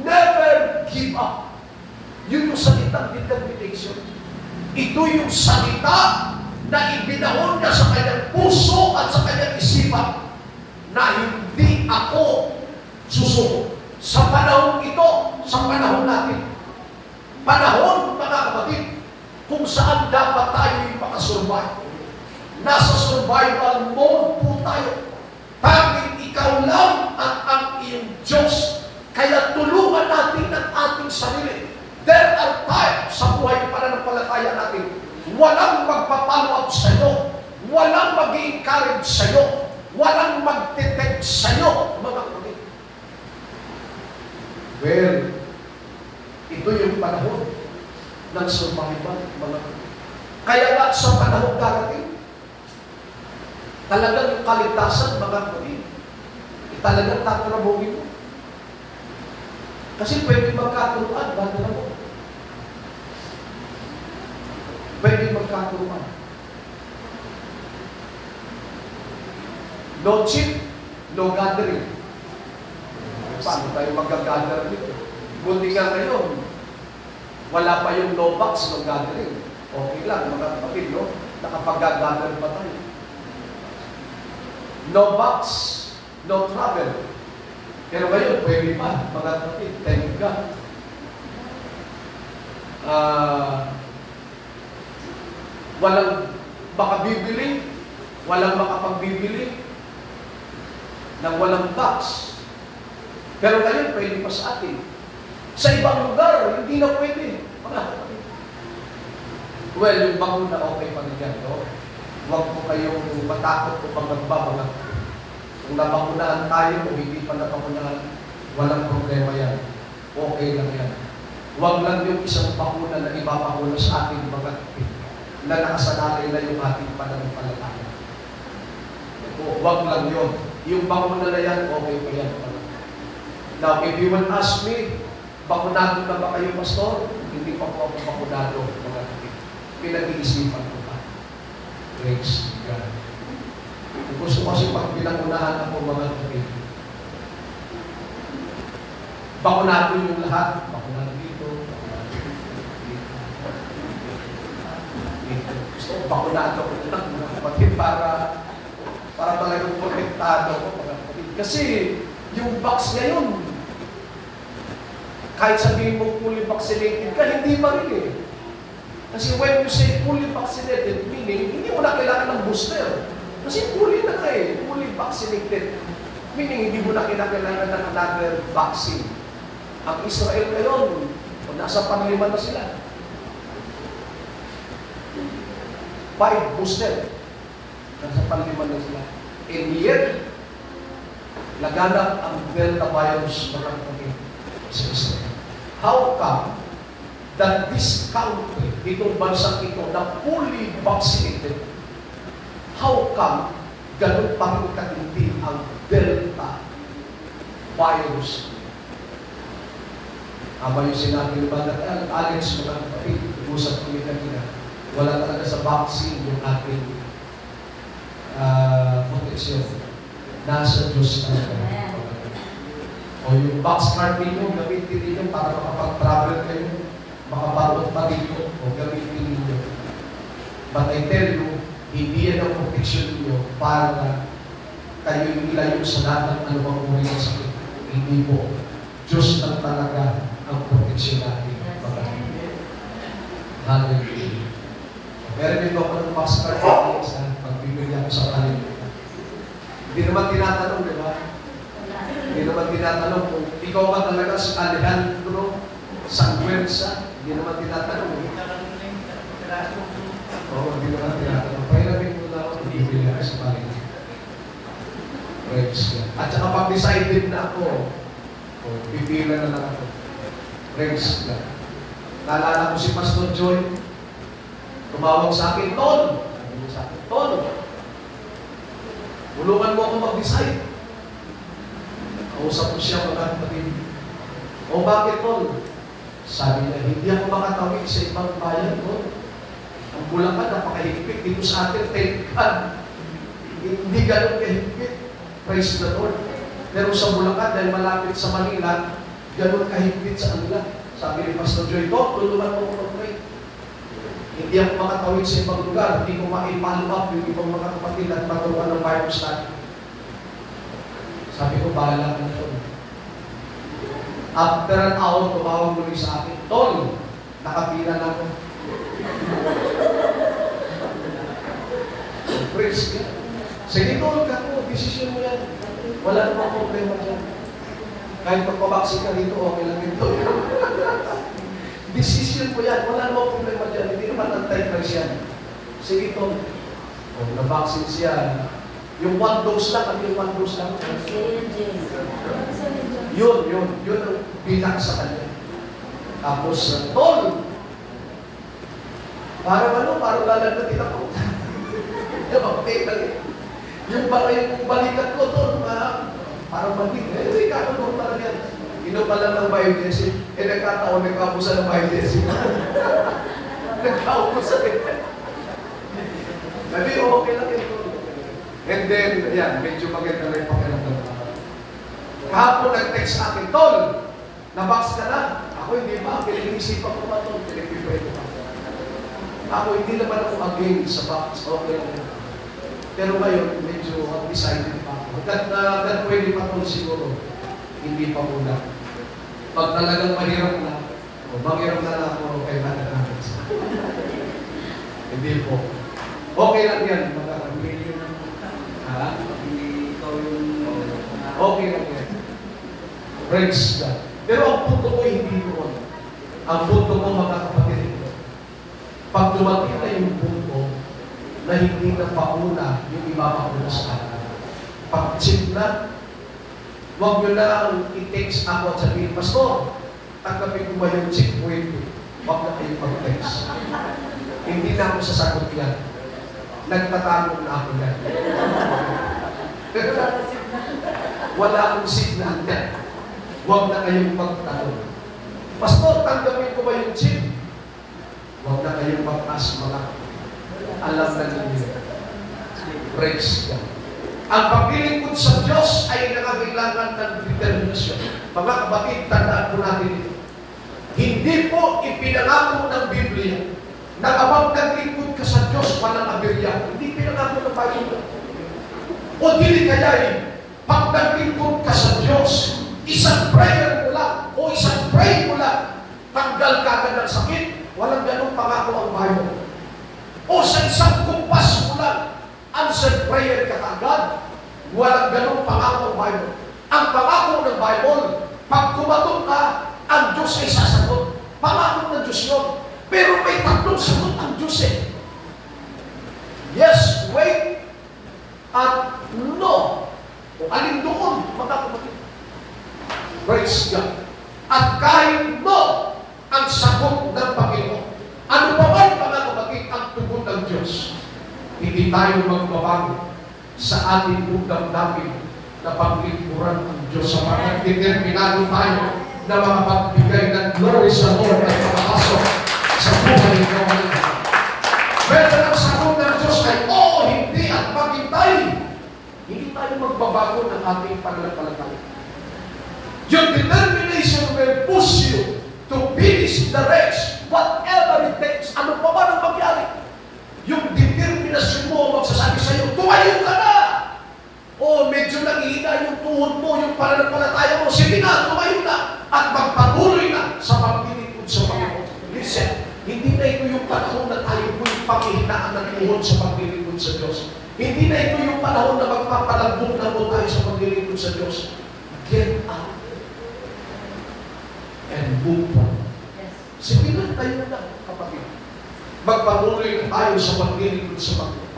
Speaker 1: never give up. Yun yung salitang determination. Ito yung salita na ibinahon niya sa kanyang puso at sa kanyang isipan na hindi ako susuko. Sa panahon ito, sa panahon natin, panahon, mga kapatid, kung saan dapat tayo makasurvive. Nasa survival mode po tayo. Tanging ikaw lang at ang iyong Diyos. Kaya tulungan natin ang ating sarili. There are times sa buhay pananampalataya natin, walang magpapalo up sa iyo, walang mag-i-encourage sa iyo, walang magte-text sa iyo, mga kapatid. Well, ito yung panahon ng survival. Kaya nga sa panahon darating, talagang yung kaligtasan, mga kapatid, talagang tatrabuhin mo. Kasi pwede magkaturuan, banda mo. Pwede magkaturuan. No cheat, no gathering. Paano tayo mag-gather dito? Buti nga ngayon, wala pa yung no box, no gathering. Okay lang, mga kapatid, no? Nakapag-gather pa tayo. No box, no travel. Pero ngayon, pwede pa, mga kapatid, thank God. Walang makabibili, walang makapagbibili ng walang box. Pero ngayon, pwede pa sa atin. Sa ibang lugar, hindi na pwede. Mga kapatid. Well, yung bakuna, okay pa rin yan, no? Huwag po kayong matakot kung magbabangat. Kung nabakunahan tayo o hindi pa nabakunahan, walang problema yan. Okay lang yan. Huwag lang yung isang bakuna na ibabakuna sa ating mga kapatid na nakasanalay na yung ating pananampalataya. Huwag lang yun. Yung bakuna na yan, okay pa yan. Now, if you will ask me, bakunado na ba kayo, Pastor? Hindi pa po ako bakunado, mga kapatid. Pinag-iisipan ko pa. Praise God. Gusto kasi pag pinakunahan ako, mga kapatid, bakunado yung lahat. Bakunado dito, bakunado dito. Gusto ko bakunado ko lang, mga kapatid, para talagang protektado ko, mga kapatid. Kasi, yung box ngayon, kahit sabihin mo fully vaccinated ka, hindi pa rin eh. Kasi when you say fully vaccinated, meaning, hindi mo na kailangan ng booster. Kasi fully na ka eh, fully vaccinated. Meaning, hindi mo na kailangan ng another vaccine. Ang Israel ngayon, nasa panglima na sila. 5 booster. Nasa panglima na sila. And yet, laganap ang Delta virus mga kapatid sa Israel. How come that this country, itong bansang ito, na fully vaccinated, how come ganun pa rin katindi ang Delta virus? Ama yung sinabi ni Brother Alex, mga kapatid, usap kami kanina, wala talaga sa vaccine yung ating proteksyon. Nasa Diyos talaga. O yung box card ninyo, gamitin ninyo para makapag-travel kayo, makapagod pa dito, o gamitin ninyo. But I tell you, hindi yan ang proteksyon ninyo para kayo ilayo sa lahat ng anumang uri ng sakit. Hindi po. Diyos lang talaga ang proteksyon natin. Hallelujah. Meron din ako ng box card sa pagbibili ako sa kalimutan. Hindi naman tinatanong, di ba? Hindi naman tinatanong kung ikaw ba talaga si Alejandro Sanguenza. Hindi naman tinatanong. Oo, hindi naman tinatanong. Pahirapin mo na ako, bibili ako sa kalimutan. Praise God. At saka pag-decided na ako, pipila na lang ako. Praise God. Naalala ko si Pastor Joy, tumawag sa akin, Tol! Sabi niya sa akin, Tol! Tulungan mo ako mag-decide. Kausap ko siya, mga kapatid. O bakit, Tol? Sabi niya, hindi ako makatawid sa ibang bayan, Tol. Ang Bulacan, napakahigpit. Dito sa atin, thank God. Hindi ganun kahigpit. Praise the Lord. Pero sa Bulacan, dahil malapit sa Manila, ganun kahigpit sa kanila. Sabi ni Pastor Joy, Tol, tulungan mo ako mag-pray. Hindi ako makatawid sa ibang lugar. Hindi ko ma-follow up yung ibang mga kapatid at maturuan ng Bible study. Sabi ko, bahala ko na. After an hour, tumawag muli sa akin, Tol, nakapila na ako. Praise God. Sige, Tol, kako, desisyon mo yan. Wala namang problema dyan. Kahit magpabaksin ka dito, okay lang ito. Decision ko yan. Wala namang problema dyan. Hindi naman anti-Christ yan. Sige, Tol. O, nabaksin siya. Yung 1 dose lang, yung 1 dose lang. Yun ang bilang sa kanya. Tapos, Tol, Parang lalagnatin ako. Yung balikat ko doon, parang balik. Kakanoon talaga yan. Inupa lang ng biodiesel. Nagkataon, nagkaubusan ng biodiesel. Nagkaubusan eh. Sabi, okay lang ito. And then, yan, medyo maganda na yung pakiramdam. Kahapon nag-text sa akin, Tol, na-box ka na. Ako hindi pa, pinag-iisipan ko pa, Tol, pinag-pipray ko pa. Ako hindi naman ako against sa box, okay lang yan. Pero ngayon, medyo undecided pa ako. That pwede pa Tol siguro, hindi pa muna. Pag talagang mahirap na, maghirap na lang ako kay Brother Alex. Hindi po. Okay lang yan, magkakabili yun. Ha? Hindi ikaw yung... Okay lang yan. Praise God. Pero ang punto ko hindi doon. Ang punto ko, mga kapatid, pag dumating na yung punto na hindi na pauna yung ipapauna sa akin. Pag chip na, huwag nyo lang i-text ako at sabihin, Pastor, tanggapin ko ba yung chip? Pwede. Huwag na kayong mag-text. Hindi na ako sasagot yan. Nagtatanong na ako yan. Wala akong signal yan. Huwag na kayong magtanong. Pastor, tanggapin ko ba yung chip? Huwag na kayong mag-ask mga. Alam na ninyo. Praise God. Ang paglilingkod sa Diyos ay nangangailangan ng determinasyon. Mga kapatid, tandaan po natin ito. Hindi po ipinangako ng Biblia na kapag naglingkod ka sa Diyos, walang aberya. Hindi pinangako ng Bible. O dili kaya'y pag naglingkod ka sa Diyos, isang prayer mo lang o isang pray mo lang, tanggal ka agad ng sakit, walang ganong pangako ang Bible. O sa isang kumpas mo lang, answered prayer ka agad, walang ganong pangako ang Bible. Ang pangako ng Bible, pag kumatok ka, ang Diyos ay sasagot. Pangako ng Diyos yun. Pero may tatlong sagot ang Diyos eh. Yes, wait, at no. O alin doon, mga kapatid. Praise God. At kahit no, ang sagot ng Panginoon. Ano pa man, mga kapatid, ang tugon ng Diyos. Hindi tayo magbabago sa ating damdamin na paglingkuran ng Diyos. Sa mga determinado tayo na makapagbigay ng glory sa Lord at makapasok sa buhay ng mga. Pero ang sagot ng Diyos ay, hindi at maghintay. Hindi tayo magbabago ng ating pananampalataya. Your determination will push you to finish the race, whatever it takes. Ano pa man ang mangyari? Yung determinasyon mo magsasabi sa iyo, tumayo ka na! O medyo nangihina yung tuhod mo, yung pananampalataya mo, sige na, tumayo na! At magpatuloy na sa paglilingkod sa Panginoon. Listen, hindi na ito yung panahon na tayo po'y panghihinaan ng tuhod sa paglilingkod sa Diyos. Hindi na ito yung panahon na magpapalambot na mo tayo sa paglilingkod sa Diyos. Get up and move on. Sige na, tayo na, kapatid. Magpatuloy na tayo sa paglilingkod sa Panginoon.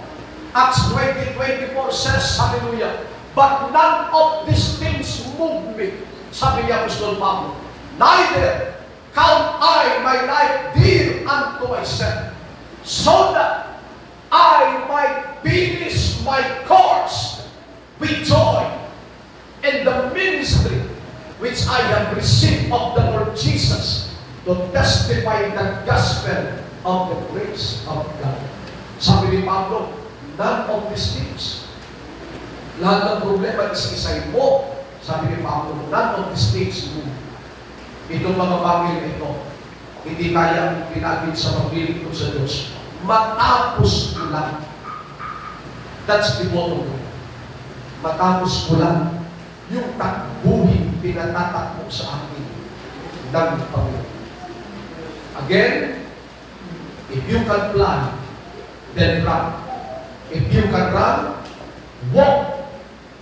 Speaker 1: Acts 20:24 says, hallelujah, but none of these things move me, sabi ni Apostol Pablo. Neither count I my life dear unto myself, so that I might finish my course with joy in the ministry which I have received of the Lord Jesus to testify the gospel of the grace of God. Sabi ni Pablo, none of these things. Lahat ng problema isa-isayin mo. Sabi ni Pablo, none of these things mo. Itong mga bagay na ito, hindi kaya pinagin sa paglilingkod sa Diyos. Matapos ko lang. That's the bottom line. Matapos ko lang yung takbuhin pinatatakbo sa akin ng Panginoon. Again, if you can plan, then run. If you can run, walk.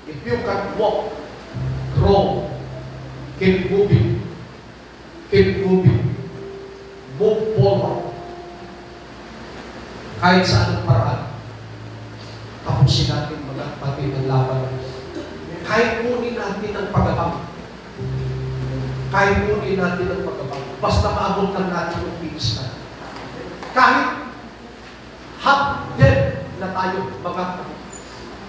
Speaker 1: If you can walk, crawl. Keep moving. Keep moving. Move forward. Kahit sa anong paraan, tapusin natin mga kapatid ang laban. Kahit kunin natin ang pagabang. Kahit kunin natin ang pagabang. Basta maabot lang natin ang finish na. Kahit half dead na tayo, mga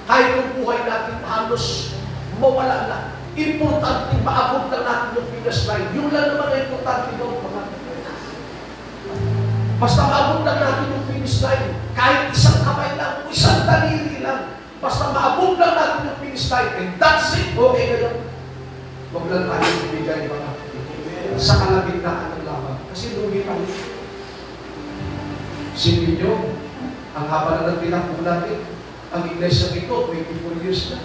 Speaker 1: kahit yung buhay natin halos mawala na. Importante, maabot na natin yung finish line. Yung lang naman ang importante doon, mga basta maabot lang natin yung finish line. Kahit isang kamay lang, isang daliri lang. Basta maabot lang natin yung finish line. And that's it. Okay na yun. Huwag lang tayo ibigay mga sa kalagitnaan ng laban. Kasi lugi tayo. Sipin nyo, ang haba na ng tinakbo natin, ang iglesia nito, 24 years na.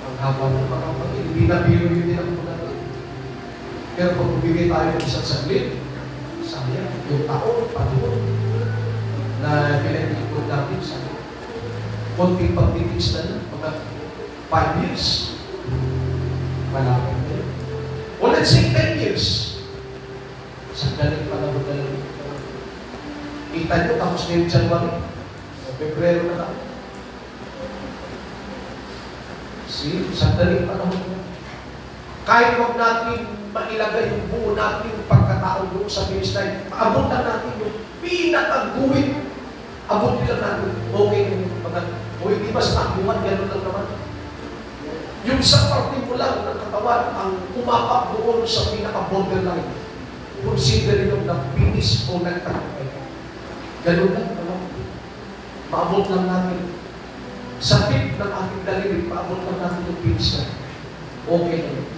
Speaker 1: Ang haba ng mga kapatid, hindi na biro yung tinakbo natin. Pero kung bumigay tayo ng isang saglit, sayang, yung taon, panahon, na pinag-ikot natin sa konting pagtitis na lang, mga 5 years, malapit na yun. O let's say 10 years, sandaling panahon na lang. Kita nyo, tapos ngayong January, o Pebrero na lang. See, sandaling panahon na. Kahit huwag natin mailagay yung buo natin pagkatao doon sa ministry, maabot na natin yung pinakaguwin. Abot nila natin, okay na yung pagkat. O hindi ba sa takbuhan, gano'n lang naman. Yung sa parte mo lang ng katawan, ang umapak doon sa pinaka-borderline, consider yung na-finish o nagtakbay. Gano'n lang naman. Maabot lang natin. Sa tip ng ating daliri, maabot lang natin yung finish na. Okay na yun.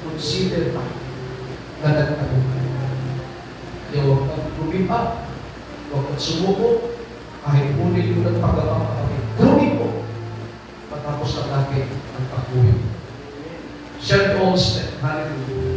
Speaker 1: Consider pa na nagtagumpay. Kaya huwag kang lumimpa, huwag kang sumuko, kahit ulit yung nagpagawa ka kami. Gawin mo, matapos na natin ang pag-uwi. Share the all step. Hallelujah.